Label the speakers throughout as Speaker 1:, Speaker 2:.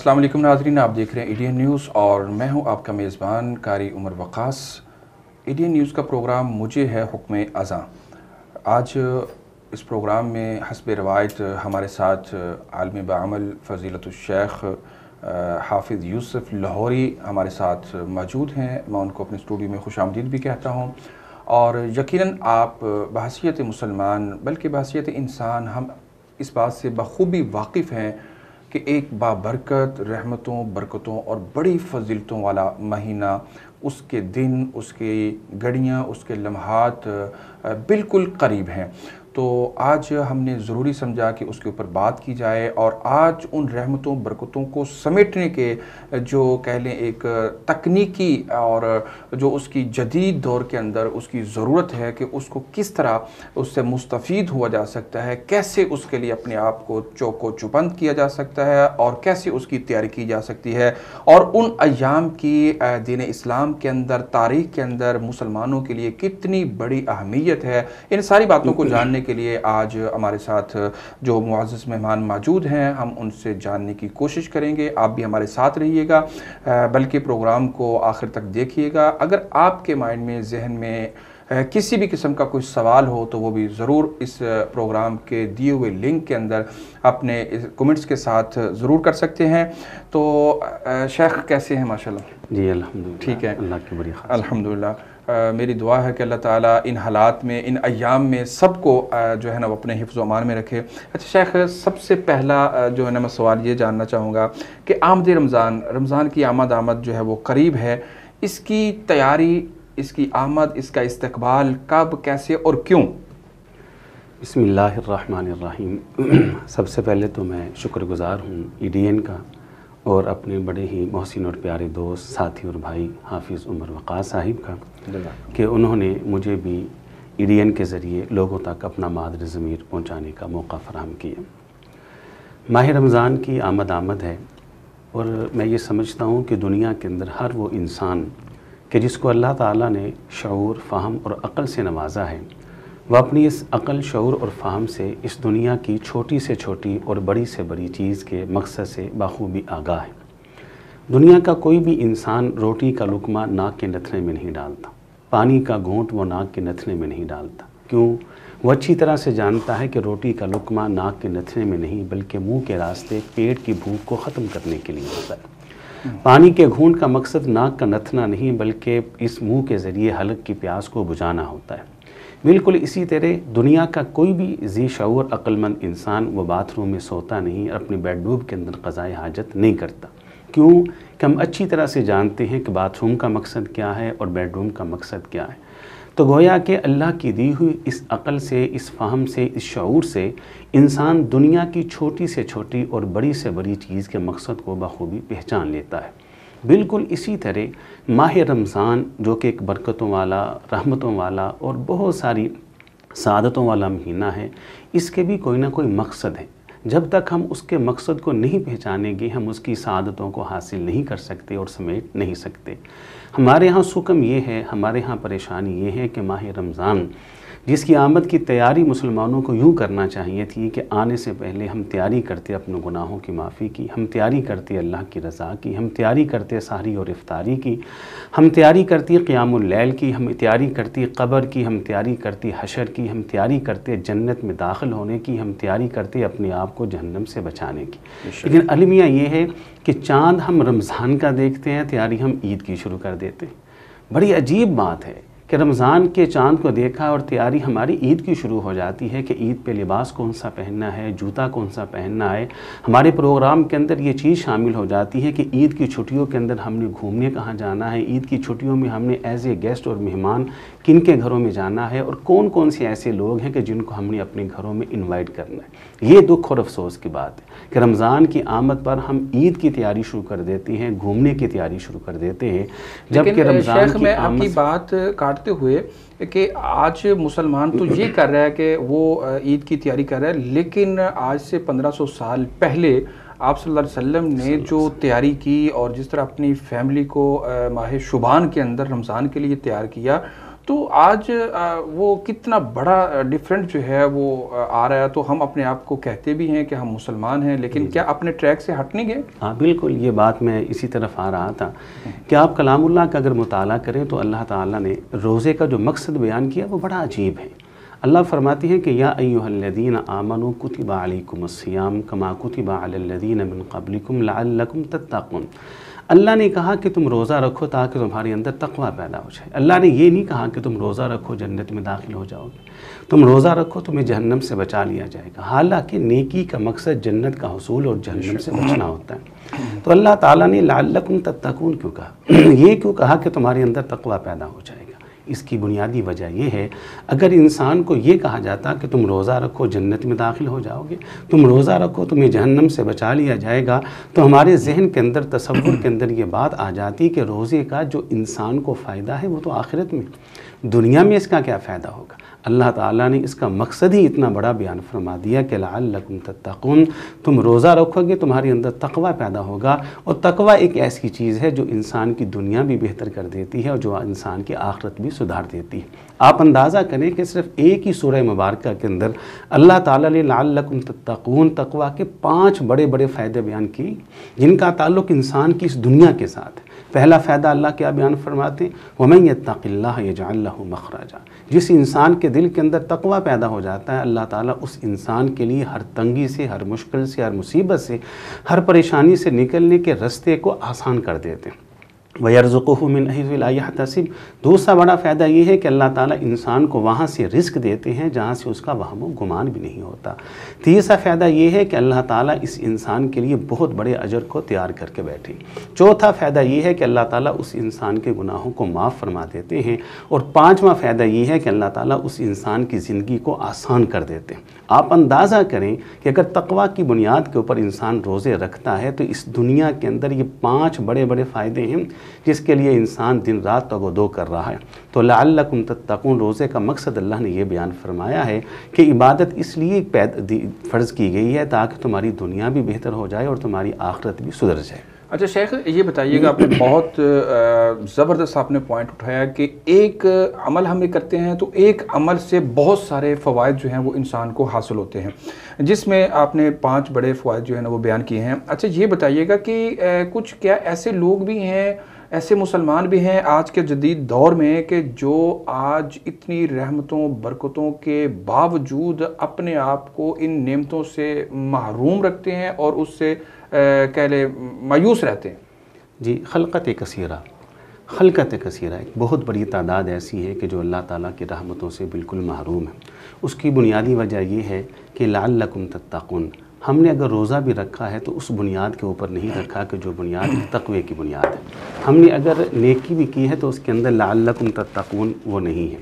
Speaker 1: السلام علیکم ناظرین، آپ دیکھ رہے ہیں ایڈین نیوز اور میں ہوں آپ کا میزبان قاری عمر وقاص۔ ایڈین نیوز کا پروگرام مجھے ہے حکم اذاں۔ آج اس پروگرام میں حسب روایت ہمارے ساتھ عالم بعمل فضیلت الشیخ حافظ یوسف لاہوری ہمارے ساتھ موجود ہیں۔ میں ان کو اپنے اسٹوڈیو میں خوش آمدید بھی کہتا ہوں، اور یقیناً آپ بحیثیت مسلمان بلکہ بحیثیت انسان ہم اس بات سے بخوبی واقف ہیں کہ ایک بابرکت رحمتوں، برکتوں اور بڑی فضیلتوں والا مہینہ، اس کے دن، اس کی گھڑیاں، اس کے لمحات بالکل قریب ہیں۔ تو آج ہم نے ضروری سمجھا کہ اس کے اوپر بات کی جائے، اور آج ان رحمتوں برکتوں کو سمیٹنے کے جو کہہ لیں ایک تکنیکی اور جو اس کی جدید دور کے اندر اس کی ضرورت ہے کہ اس کو کس طرح اس سے مستفید ہوا جا سکتا ہے، کیسے اس کے لیے اپنے آپ کو چوک و چوبند کیا جا سکتا ہے اور کیسے اس کی تیاری کی جا سکتی ہے، اور ان ایام کی دین اسلام کے اندر، تاریخ کے اندر مسلمانوں کے لیے کتنی بڑی اہمیت ہے، ان ساری باتوں کو جاننے کے لیے آج ہمارے ساتھ جو معزز مہمان موجود ہیں ہم ان سے جاننے کی کوشش کریں گے۔ آپ بھی ہمارے ساتھ رہیے گا، بلکہ پروگرام کو آخر تک دیکھیے گا۔ اگر آپ کے مائنڈ میں، ذہن میں کسی بھی قسم کا کوئی سوال ہو تو وہ بھی ضرور اس پروگرام کے دیے ہوئے لنک کے اندر اپنے کمنٹس کے ساتھ ضرور کر سکتے ہیں۔ تو شیخ کیسے ہیں؟ ماشاءاللہ
Speaker 2: جی الحمدللہ،
Speaker 1: ٹھیک ہے،
Speaker 2: اللہ کی بڑی خاص
Speaker 1: الحمدللہ۔ میری دعا ہے کہ اللہ تعالیٰ ان حالات میں، ان ایام میں سب کو جو ہے نا وہ اپنے حفظ و امان میں رکھے۔ اچھا شیخ، سب سے پہلا جو ہے نا میں سوال یہ جاننا چاہوں گا کہ آمد رمضان کی آمد جو ہے وہ قریب ہے، اس کی تیاری، اس کی آمد، اس کا استقبال کب، کیسے اور کیوں؟
Speaker 2: بسم اللہ الرحمن الرحیم۔ سب سے پہلے تو میں شکر گزار ہوں ایڈین کا اور اپنے بڑے ہی محسن اور پیارے دوست، ساتھی اور بھائی حافظ عمر وقاص صاحب کا کہ انہوں نے مجھے بھی ایڈین کے ذریعے لوگوں تک اپنا مادر ضمیر پہنچانے کا موقع فراہم کیا۔ ماہ رمضان کی آمد ہے، اور میں یہ سمجھتا ہوں کہ دنیا کے اندر ہر وہ انسان کہ جس کو اللہ تعالیٰ نے شعور، فہم اور عقل سے نوازا ہے، وہ اپنی اس عقل، شعور اور فہم سے اس دنیا کی چھوٹی سے چھوٹی اور بڑی سے بڑی چیز کے مقصد سے بخوبی آگاہ ہے۔ دنیا کا کوئی بھی انسان روٹی کا لقمہ ناک کے نتھنے میں نہیں ڈالتا، پانی کا گھونٹ وہ ناک کے نتھنے میں نہیں ڈالتا۔ کیوں؟ وہ اچھی طرح سے جانتا ہے کہ روٹی کا لقمہ ناک کے نتھنے میں نہیں بلکہ منہ کے راستے پیٹ کی بھوک کو ختم کرنے کے لیے ہوتا ہے۔ پانی کے گھونٹ کا مقصد ناک کا نتھنا نہیں بلکہ اس منہ کے ذریعے حلق کی پیاس کو بجھانا ہوتا ہے۔ بالکل اسی طرح دنیا کا کوئی بھی ذی شعور عقل مند انسان وہ باتھ روم میں سوتا نہیں اور اپنے بیڈ روم کے اندر قضائے حاجت نہیں کرتا۔ کیوں کہ ہم اچھی طرح سے جانتے ہیں کہ باتھ روم کا مقصد کیا ہے اور بیڈ روم کا مقصد کیا ہے۔ تو گویا کہ اللہ کی دی ہوئی اس عقل سے، اس فہم سے، اس شعور سے انسان دنیا کی چھوٹی سے چھوٹی اور بڑی سے بڑی چیز کے مقصد کو بخوبی پہچان لیتا ہے۔ بالکل اسی طرح ماہ رمضان جو کہ ایک برکتوں والا، رحمتوں والا اور بہت ساری سعادتوں والا مہینہ ہے، اس کے بھی کوئی نہ کوئی مقصد ہے۔ جب تک ہم اس کے مقصد کو نہیں پہچانیں گے ہم اس کی سعادتوں کو حاصل نہیں کر سکتے اور سمیٹ نہیں سکتے۔ ہمارے ہاں سکم یہ ہے، ہمارے ہاں پریشانی یہ ہے کہ ماہ رمضان جس کی آمد کی تیاری مسلمانوں کو یوں کرنا چاہیے تھی کہ آنے سے پہلے ہم تیاری کرتے اپنے گناہوں کی معافی کی، ہم تیاری کرتے اللہ کی رضا کی، ہم تیاری کرتے سحری اور افطاری کی، ہم تیاری کرتی قیام اللیل کی، ہم تیاری کرتی قبر کی، ہم تیاری کرتی حشر کی، ہم تیاری کرتے جنت میں داخل ہونے کی، ہم تیاری کرتے اپنے آپ کو جہنم سے بچانے کی۔ لیکن المیہ یہ ہے کہ چاند ہم رمضان کا دیکھتے ہیں، تیاری ہم عید کی شروع کر دیتے ہیں۔ بڑی عجیب بات ہے کہ رمضان کے چاند کو دیکھا اور تیاری ہماری عید کی شروع ہو جاتی ہے کہ عید پہ لباس کون سا پہننا ہے، جوتا کون سا پہننا ہے۔ ہمارے پروگرام کے اندر یہ چیز شامل ہو جاتی ہے کہ عید کی چھٹیوں کے اندر ہم نے گھومنے کہاں جانا ہے، عید کی چھٹیوں میں ہم نے ایز اے گیسٹ اور مہمان کن کے گھروں میں جانا ہے، اور کون کون سے ایسے لوگ ہیں کہ جن کو ہم نے اپنے گھروں میں انوائٹ کرنا ہے۔ یہ دکھ اور افسوس کی بات ہے کہ رمضان کی آمد پر ہم عید کی تیاری شروع کر دیتے ہیں، گھومنے کی تیاری شروع کر دیتے ہیں، جبکہ رمضان
Speaker 1: شیخ میں آپ کی بات کاٹتے ہوئے کہ آج مسلمان تو یہ کر رہا ہے کہ وہ عید کی تیاری کر رہا ہے، لیکن آج سے 1500 سال پہلے آپ صلی اللہ علیہ وسلم نے جو تیاری کی اور جس طرح اپنی فیملی کو ماہ شعبان کے اندر رمضان کے لیے تیار کیا، تو تو آج وہ کتنا بڑا ڈیفرنٹ جو ہے وہ آ رہا ہے. تو ہم اپنے آپ کو کہتے بھی ہیں کہ ہم مسلمان ہیں، لیکن کیا اپنے ٹریک سے ہٹ نہیں گئے؟
Speaker 2: ہاں بالکل، یہ بات میں اسی طرف آ رہا تھا کہ آپ کلام اللہ کا اگر مطالعہ کریں تو اللہ تعالیٰ نے روزے کا جو مقصد بیان کیا وہ بڑا عجیب ہے. اللہ فرماتی ہے کہ یا ایھا الذین آمنوا کتب علیکم الصیام کما کتب علی الذین من قبلکم لعلکم تتقون. اللہ نے کہا کہ تم روزہ رکھو تاکہ تمہارے اندر تقوی پیدا ہو جائے. اللہ نے یہ نہیں کہا کہ تم روزہ رکھو جنت میں داخل ہو جاؤ گے، تم روزہ رکھو تمہیں جہنم سے بچا لیا جائے گا. حالانکہ نیکی کا مقصد جنت کا حصول اور جہنم سے بچنا ہوتا ہے. تو اللہ تعالیٰ نے لعلکم تتقون کیوں کہا؟ یہ کیوں کہا کہ تمہارے اندر تقوی پیدا ہو جائے گا؟ اس کی بنیادی وجہ یہ ہے، اگر انسان کو یہ کہا جاتا کہ تم روزہ رکھو جنت میں داخل ہو جاؤ گے، تم روزہ رکھو تمہیں جہنم سے بچا لیا جائے گا، تو ہمارے ذہن کے اندر، تصور کے اندر یہ بات آ جاتی کہ روزے کا جو انسان کو فائدہ ہے وہ تو آخرت میں، دنیا میں اس کا کیا فائدہ ہوگا؟ اللہ تعالیٰ نے اس کا مقصد ہی اتنا بڑا بیان فرما دیا کہ لعلکم تتقون، تم روزہ رکھو گے تمہارے اندر تقوی پیدا ہوگا. اور تقوی ایک ایسی چیز ہے جو انسان کی دنیا بھی بہتر کر دیتی ہے اور جو انسان کی آخرت بھی سدھار دیتی ہے. آپ اندازہ کریں کہ صرف ایک ہی سورہ مبارکہ کے اندر اللہ تعالیٰ نے لعلکم تتقون تقوی کے 5 بڑے بڑے فائدے بیان کیے جن کا تعلق انسان کی اس دنیا کے ساتھ ہے. پہلا فائدہ اللہ کیا بیان فرماتے ہیں؟ وَمَن يَتَّقِ اللَّهَ يَجْعَلْ لَهُ مَخْرَجًا. جس انسان کے دل کے اندر تقوی پیدا ہو جاتا ہے، اللہ تعالیٰ اس انسان کے لیے ہر تنگی سے، ہر مشکل سے، ہر مصیبت سے، ہر پریشانی سے نکلنے کے راستے کو آسان کر دیتے ہیں. وَيَرْزُقُهُ مِنْ حَيْثُ لَا يَحْتَسِبُ. دوسرا بڑا فائدہ یہ ہے کہ اللہ تعالیٰ انسان کو وہاں سے رزق دیتے ہیں جہاں سے اس کا وہم و گمان بھی نہیں ہوتا. تیسرا فائدہ یہ ہے کہ اللہ تعالیٰ اس انسان کے لیے بہت بڑے اجر کو تیار کر کے بیٹھے. چوتھا فائدہ یہ ہے کہ اللہ تعالیٰ اس انسان کے گناہوں کو معاف فرما دیتے ہیں. اور پانچواں فائدہ یہ ہے کہ اللہ تعالیٰ اس انسان کی زندگی کو آسان کر دیتے ہیں. آپ اندازہ کریں کہ اگر تقوی کی بنیاد کے اوپر انسان روزے رکھتا ہے تو اس دنیا کے اندر یہ 5 بڑے بڑے فائدے ہیں جس کے لیے انسان دن رات تگ و کر رہا ہے. تو لعلکم تتقون روزے کا مقصد اللہ نے یہ بیان فرمایا ہے کہ عبادت اس لیے فرض کی گئی ہے تاکہ تمہاری دنیا بھی بہتر ہو جائے اور تمہاری آخرت بھی سدھر جائے.
Speaker 1: اچھا شیخ، یہ بتائیے گا، آپ نے بہت زبردست آپ نے پوائنٹ اٹھایا کہ ایک عمل ہم کرتے ہیں تو ایک عمل سے بہت سارے فوائد جو ہیں وہ انسان کو حاصل ہوتے ہیں، جس میں آپ نے 5 بڑے فوائد جو ہیں نا وہ بیان کیے ہیں. اچھا یہ بتائیے گا کہ کچھ کیا ایسے لوگ بھی ہیں، ایسے مسلمان بھی ہیں آج کے جدید دور میں کہ جو آج اتنی رحمتوں برکتوں کے باوجود اپنے آپ کو ان نعمتوں سے محروم رکھتے ہیں اور اس سے کہہ لیں مایوس رہتے ہیں؟
Speaker 2: جی، خلقت کثیرہ، ایک بہت بڑی تعداد ایسی ہے کہ جو اللہ تعالیٰ کی رحمتوں سے بالکل محروم ہے. اس کی بنیادی وجہ یہ ہے کہ لعلکم تتقون. ہم نے اگر روزہ بھی رکھا ہے تو اس بنیاد کے اوپر نہیں رکھا کہ جو بنیاد تقوی کی بنیاد ہے. ہم نے اگر نیکی بھی کی ہے تو اس کے اندر لعلکم تتقون وہ نہیں ہے.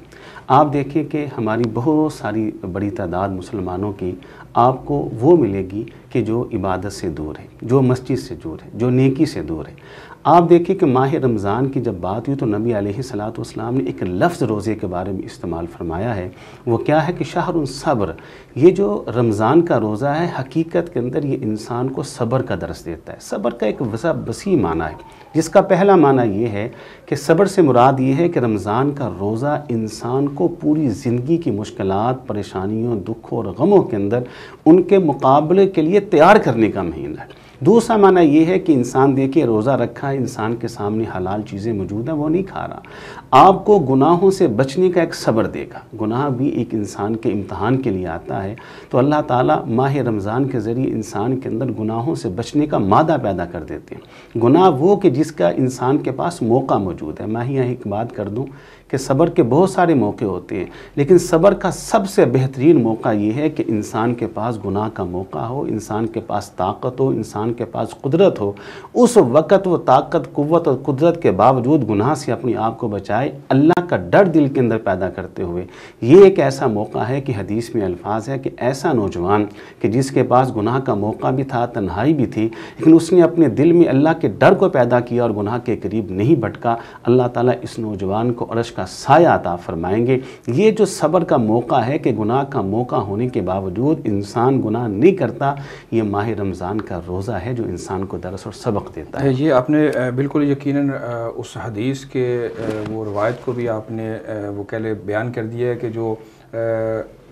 Speaker 2: آپ دیکھیں کہ ہماری بہت ساری بڑی تعداد مسلمانوں کی آپ کو وہ ملے گی کہ جو عبادت سے دور ہے، جو مسجد سے دور ہے، جو نیکی سے دور ہے. آپ دیکھیں کہ ماہ رمضان کی جب بات ہوئی تو نبی علیہ الصلاۃ والسلام نے ایک لفظ روزے کے بارے میں استعمال فرمایا ہے. وہ کیا ہے کہ شہر صبر. یہ جو رمضان کا روزہ ہے حقیقت کے اندر یہ انسان کو صبر کا درس دیتا ہے. صبر کا ایک وسیع معنی ہے، جس کا پہلا معنی یہ ہے کہ صبر سے مراد یہ ہے کہ رمضان کا روزہ انسان کو پوری زندگی کی مشکلات، پریشانیوں، دکھوں اور غموں کے اندر ان کے مقابلے کے لیے تیار کرنے کا مہینہ ہے. دوسرا معنی یہ ہے کہ انسان دیکھے روزہ رکھا ہے، انسان کے سامنے حلال چیزیں موجود ہیں، وہ نہیں کھا رہا. آپ کو گناہوں سے بچنے کا ایک صبر دے گا. گناہ بھی ایک انسان کے امتحان کے لیے آتا ہے، تو اللہ تعالیٰ ماہ رمضان کے ذریعے انسان کے اندر گناہوں سے بچنے کا مادہ پیدا کر دیتے ہیں. گناہ وہ کہ جس کا انسان کے پاس موقع موجود ہے. میں یہاں ایک بات کر دوں کہ صبر کے بہت سارے موقع ہوتے ہیں، لیکن صبر کا سب سے بہترین موقع یہ ہے کہ انسان کے پاس گناہ کا موقع ہو، انسان کے پاس طاقت ہو، انسان کے پاس قدرت ہو. اس وقت وہ طاقت، قوت اور قدرت کے باوجود گناہ سے اپنے آپ کو بچائے، اللہ کا ڈر دل کے اندر پیدا کرتے ہوئے. یہ ایک ایسا موقع ہے کہ حدیث میں الفاظ ہے کہ ایسا نوجوان کہ جس کے پاس گناہ کا موقع بھی تھا، تنہائی بھی تھی، لیکن اس نے اپنے دل میں اللہ کے ڈر کو پیدا کیا اور گناہ کے قریب نہیں بھٹکا، اللہ تعالیٰ اس نوجوان کو عرش کا سایہ عطا فرمائیں گے۔ یہ جو صبر کا موقع ہے کہ گناہ کا موقع ہونے کے باوجود انسان گناہ نہیں کرتا، یہ ماہ رمضان کا روزہ ہے جو انسان کو درس اور سبق دیتا ہے۔
Speaker 1: یہ آپ نے بالکل یقیناً اس حدیث کے وہ روایت کو بھی آپ نے وہ کہہ لے بیان کر دیا ہے کہ جو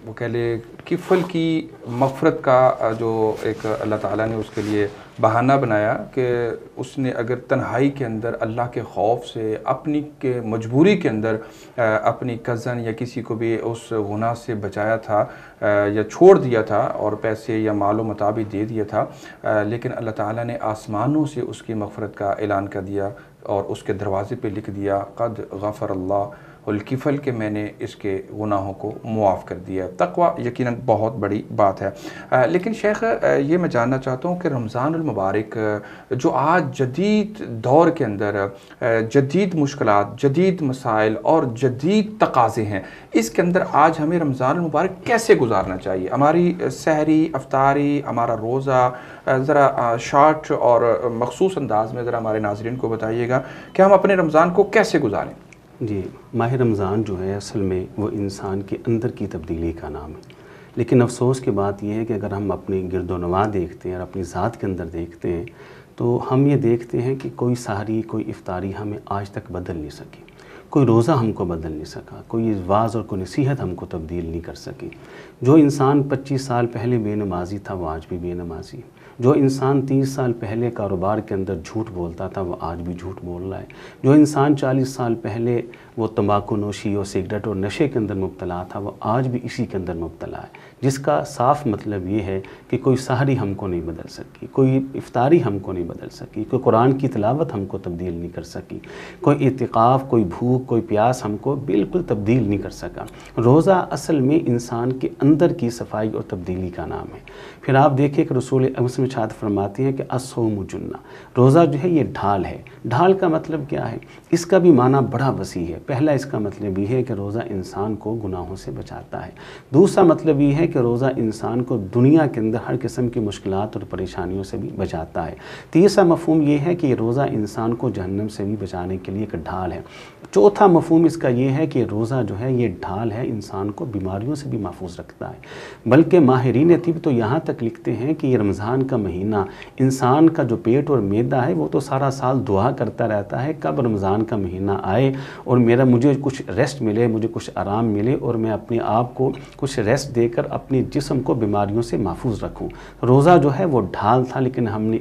Speaker 1: وہ کہہ لے کفل کی مغفرت کا جو ایک اللہ تعالیٰ نے اس کے لیے بہانہ بنایا کہ اس نے اگر تنہائی کے اندر اللہ کے خوف سے اپنی کے مجبوری کے اندر اپنی کزن یا کسی کو بھی اس گناہ سے بچایا تھا یا چھوڑ دیا تھا اور پیسے یا مال و متاع بھی دے دیا تھا، لیکن اللہ تعالیٰ نے آسمانوں سے اس کی مغفرت کا اعلان کر دیا اور اس کے دروازے پہ لکھ دیا قد غفر اللہ الکفل، کہ میں نے اس کے گناہوں کو معاف کر دیا۔ تقویٰ یقیناً بہت بڑی بات ہے۔ لیکن شیخ یہ میں جاننا چاہتا ہوں کہ رمضان المبارک جو آج جدید دور کے اندر جدید مشکلات، جدید مسائل اور جدید تقاضے ہیں، اس کے اندر آج ہمیں رمضان المبارک کیسے گزارنا چاہیے؟ ہماری سحری، افطاری، ہمارا روزہ ذرا شارٹ اور مخصوص انداز میں ذرا ہمارے ناظرین کو بتائیے گا کہ ہم اپنے رمضان کو کیسے گزاریں؟
Speaker 2: جی، ماہ رمضان جو ہے اصل میں وہ انسان کے اندر کی تبدیلی کا نام ہے، لیکن افسوس کی بات یہ ہے کہ اگر ہم اپنی گرد و نواح دیکھتے ہیں اور اپنی ذات کے اندر دیکھتے ہیں تو ہم یہ دیکھتے ہیں کہ کوئی سحری، کوئی افطاری ہمیں آج تک بدل نہیں سکی، کوئی روزہ ہم کو بدل نہیں سکا، کوئی وعظ اور کوئی نصیحت ہم کو تبدیل نہیں کر سکی۔ جو انسان 25 سال پہلے بے نمازی تھا وہ آج بھی بے نمازی، جو انسان 30 سال پہلے کاروبار کے اندر جھوٹ بولتا تھا وہ آج بھی جھوٹ بول رہا ہے، جو انسان 40 سال پہلے وہ تمباکو نوشی اور سگریٹ اور نشے کے اندر مبتلا تھا وہ آج بھی اسی کے اندر مبتلا ہے، جس کا صاف مطلب یہ ہے کہ کوئی سحری ہم کو نہیں بدل سکی، کوئی افطاری ہم کو نہیں بدل سکی، کوئی قرآن کی تلاوت ہم کو تبدیل نہیں کر سکی، کوئی اعتکاف، کوئی بھوک، کوئی پیاس ہم کو بالکل تبدیل نہیں کر سکا۔ روزہ اصل میں انسان کے اندر کی صفائی اور تبدیلی کا نام ہے۔ پھر آپ دیکھیں کہ رسول اکرم ارشاد فرماتے ہیں کہ الصوم جنہ، روزہ جو ہے یہ ڈھال ہے۔ ڈھال کا مطلب کیا ہے؟ اس کا بھی معنی بڑا وسیع ہے۔ پہلا اس کا مطلب یہ ہے کہ روزہ انسان کو گناہوں سے بچاتا ہے۔ دوسرا مطلب یہ ہے کہ روزہ انسان کو دنیا کے اندر ہر قسم کی مشکلات اور پریشانیوں سے بھی بچاتا ہے۔ تیسرا مفہوم یہ ہے کہ یہ روزہ انسان کو جہنم سے بھی بچانے کے لیے ایک ڈھال ہے۔ چوتھا مفہوم اس کا یہ ہے کہ روزہ جو ہے یہ ڈھال ہے، انسان کو بیماریوں سے بھی محفوظ رکھتا ہے۔ بلکہ ماہرین طب تو یہاں تک لکھتے ہیں کہ یہ رمضان کا مہینہ انسان کا جو پیٹ اور معدہ ہے وہ تو سارا سال دعا کرتا رہتا ہے کب رمضان کا مہینہ آئے اور مجھے کچھ ریسٹ ملے، مجھے کچھ آرام ملے اور میں اپنے آپ کو کچھ ریسٹ دے کر اپنے جسم کو بیماریوں سے محفوظ رکھوں۔ روزہ جو ہے وہ ڈھال تھا، لیکن ہم نے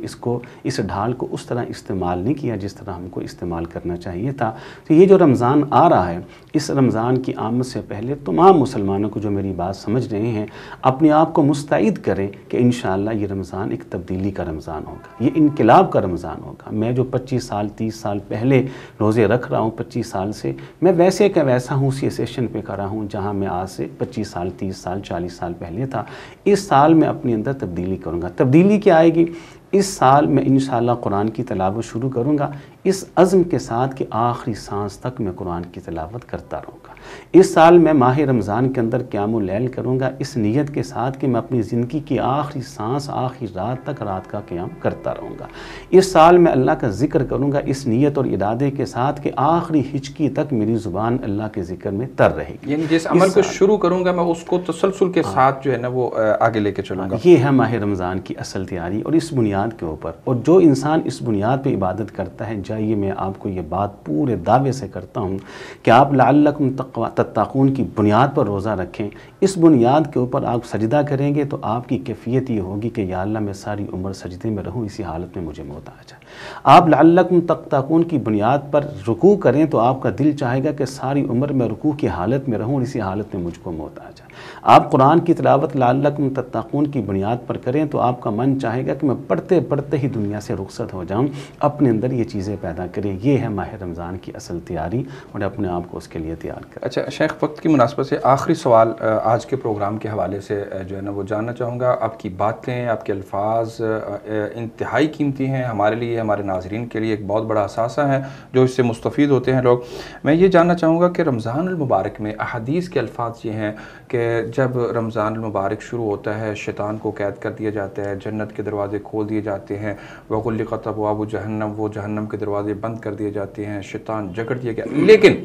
Speaker 2: اس ڈھال کو اس طرح استعمال نہیں کیا جس طرح ہم کو استعمال کرنا چاہیے تھا۔ تو یہ جو رمضان آ رہا ہے، اس رمضان کی آمد سے پہلے تمام مسلمانوں کو جو میری بات سمجھ رہے ہیں اپنے آپ کو مستعد کریں کہ انشاءاللہ یہ رمضان ایک تبدیلی کا رمضان ہوگا، یہ انقلاب کا رمضان ہوگا۔ میں جو 25 سال 30 سال پہلے روزے رکھ رہا ہوں 25 سال سے، میں ویسے کا ویسا ہوں اسی سیشن پہ کھڑا ہوں جہاں میں آج سے 25 سال 30 سال 40 سال پہلے تھا۔ اس سال میں اپنے اندر تبدیلی کروں گا۔ تبدیلی کیا آئے گی؟ اس سال میں انشاءاللہ قرآن کی تلاوت شروع کروں گا، اس عزم کے ساتھ کہ آخری سانس تک میں قرآن کی تلاوت کرتا رہوں گا۔ اس سال میں ماہ رمضان کے اندر قیام اللیل کروں گا اس نیت کے ساتھ کہ میں اپنی زندگی کی آخری سانس آخری رات تک رات کا قیام کرتا رہوں گا۔ اس سال میں اللہ کا ذکر کروں گا اس نیت اور ارادے کے ساتھ کہ آخری ہچکی تک میری زبان اللہ کے ذکر میں تر رہے گی۔
Speaker 1: یعنی جس عمل کو شروع کروں گا میں اس کو تسلسل کے ساتھ جو ہے نا وہ آگے لے کے چلوں گا۔
Speaker 2: یہ ہے ماہ رمضان کی اصل تیاری، اور اس بنیاد کے اوپر، اور جو انسان اس بنیاد پہ عبادت کرتا ہے، جائیے میں آپ کو یہ بات پورے دعوے سے کرتا ہوں کہ آپ لعلکم تتقون کی بنیاد پر روزہ رکھیں۔ اس بنیاد کے اوپر آپ سجدہ کریں گے تو آپ کی کیفیت یہ ہوگی کہ یا اللہ میں ساری عمر سجدے میں رہوں، اسی حالت میں مجھے موت آ جائے۔ آپ لعلکم تتقون کی بنیاد پر رکوع کریں تو آپ کا دل چاہے گا کہ ساری عمر میں رکوع کی حالت میں رہوں اور اسی حالت میں مجھ کو موت آ جائے۔ آپ قرآن کی تلاوت لعلکم تتقون کی بنیاد پر کریں تو آپ کا من چاہے گا کہ میں پڑھتے پڑھتے ہی دنیا سے رخصت ہو جاؤں۔ اپنے اندر یہ چیزیں پیدا کریں، یہ ہے ماہ رمضان کی اصل تیاری، اور اپنے آپ کو اس کے لیے تیار کریں۔
Speaker 1: اچھا شیخ، وقت کی مناسبت سے آخری سوال آج کے پروگرام کے حوالے سے جو ہے نا وہ جاننا چاہوں گا۔ آپ کی باتیں، آپ کے الفاظ انتہائی قیمتی ہیں ہمارے لیے، ہمارے ناظرین کے لیے ایک بہت بڑا اثاثہ ہے جو اس سے مستفید ہوتے ہیں لوگ۔ میں یہ جاننا چاہوں گا کہ رمضان المبارک میں احادیث کے الفاظ یہ ہیں کہ جب رمضان المبارک شروع ہوتا ہے شیطان کو قید کر دیا جاتا ہے، جنت کے دروازے کھول دیے جاتے ہیں، وغلقت ابواب جہنم، وہ جہنم کے دروازے بند کر دیے جاتے ہیں، شیطان جکڑ دیا گیا، لیکن